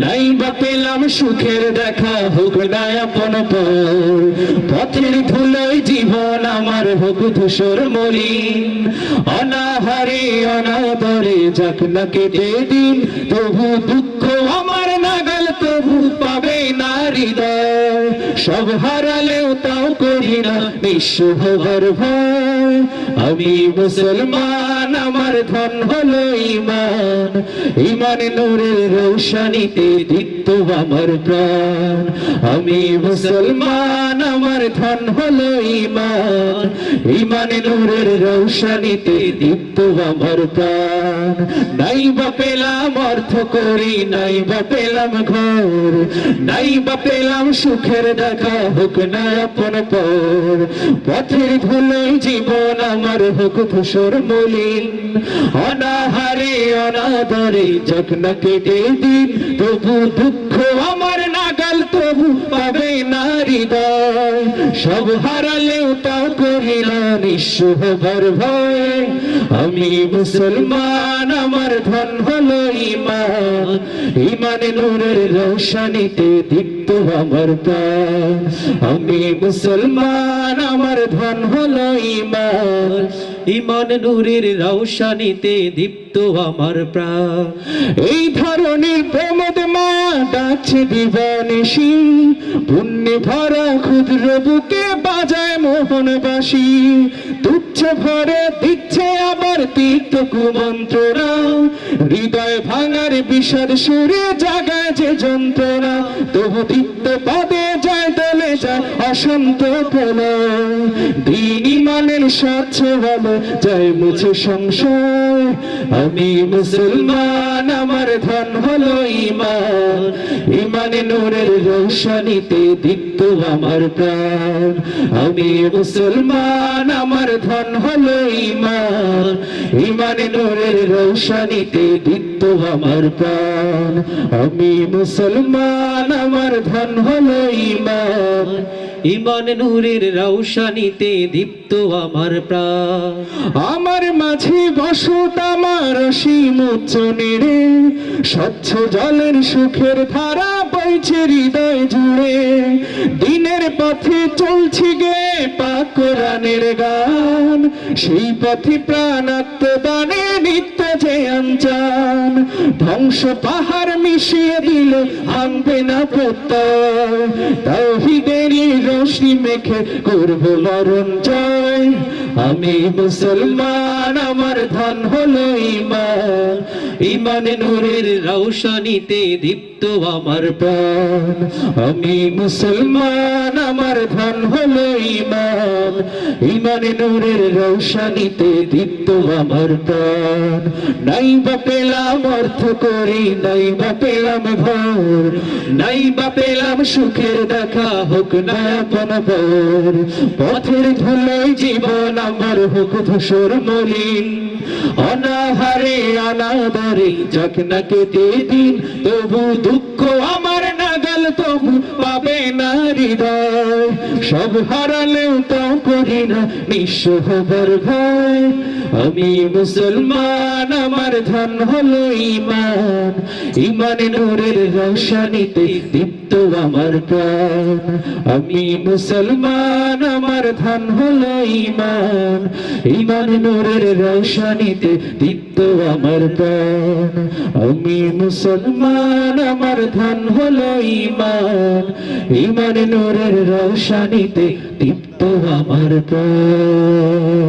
নাই বা পেলাম সুখের দেখা, হোক না আপন পর, পথের ধুলোয় জীবন আমার হোক ধূসর মলিন। অনাহারে অনাদরে যাক না কেটে দিন, তবু দুঃখ আমার নাগাল তবু পাবে না হৃদয়। সব হারালেও তাও করি না নিঃস্ব হবার ভয়। আমি মুসলমান, আমার ধন হলো ঈমান, ঈমান নূরের রৌশনীতে দীপ্ত আমার প্রাণ। আমি মুসলমান, আমার ধন হলো ঈমান, ঈমান নূরের রৌশনীতে দীপ্ত আমার প্রাণ। নাই বা পেলাম অর্থ করি, নাই বা পেলাম ঘর, নাই বা পেলাম সুখের দেখা, হোক না আপন পর, পথের ধুলোয় জীবন আমার হোক ধূসর মলিন। অনাহারে অনাদরে যাক না কেটে দিন, তবু দুঃখ আমার নাগাল তবু পাবে না হৃদয়। সব হারালেও তা করি না নিঃস্ব হবার ভয়। আমি মুসলমান, আমার ধন হলো ঈমান, ঈমান নূরের রৌশনীতে দীপ্ত আমার প্রাণ। আমি মুসলমান, আমার ধন হলো ঈমান, ঈমান নূরের রৌশনীতে দীপ্ত আমার প্রাণ। এই ধরনের প্রমোদ মায়া ডাকছে দিবানিশি, পুণ্যে ভরা ক্ষুদ্র বুকে বাজায় মোহনবাসী। তুচ্ছ ভরে দিচ্ছে আবার তিক্ত কুমন্ত্রণা, হৃদয় ভাঙার বিষাদ সুরে জাগায় যে যন্ত্রণা। তবু তিক্ত পদে যায় দলে যায় অসন্ত প্রলয়, দিন ঈমানের স্বচ্ছ বলে যায় মুছে সংশয়। আমি মুসলমান, আমার ধন হলো ঈমান, ঈমান নূরের রৌশনীতে দীপ্ত আমার প্রাণ। আমি মুসলমান, আমার ধন হলো ঈমান, ঈমান নূরের রৌশনীতে দীপ্ত আমার প্রাণ। আমি মুসলমান, আমার ধন হলো ঈমান, ঈমান নূরের রৌশনীতে দীপ্ত আমার প্রাণ। আমার মাঝে বসত আমার অসীম উচ্চনীরে, স্বচ্ছ জলের সুখের ধারা বইছে হৃদয় জুড়ে। দিনের পথে চলছি গে পাক কোরআনের গান, সেই পথে প্রাণ আত্মদানে নিত্য যে আঞ্চান। ধ্বংস পাহাড় মিশিয়ে দিলে ভাঙবে না প্রত্যয়, তাওহীদেরই রশ্মি মেখে করব মরণ জয়। আমি মুসলমান, আমার ধন হলো ঈমান, ঈমান নূরের রৌশনীতে দীপ্ত আমার প্রাণ। আমি মুসলমান, আমার ধন হলো ঈমান, ঈমান নূরের রৌশনীতে দীপ্ত আমার প্রাণ। নাই বা পেলাম অর্থ করি, নাই বা পেলাম ঘর, নাই বা পেলাম সুখের দেখা, হোক না আপন পর, পথের ধুলোয় জীবন আমার হোক ধূসর মলিন। অনাহারে অনাদরে যাক না কেটে দিন, তবু দুঃখ আমার নাগাল তবু পাবে না হৃদয়। সব হারালেও তাও করি না নিঃস্ব হবার ভয়। আমি মুসলমান, আমার ধন হলো ঈমান, ঈমান নূরের রৌশনীতে দীপ্ত আমার প্রাণ। আমি মুসলমান, আমার ধন হলো ঈমান, ঈমান নূরের রৌশনীতে দীপ্ত আমার প্রাণ। আমি মুসলমান, আমার ধন হলো ঈমান, ঈমান নূরের রৌশনীতে দীপ্ত আমার প্রাণ।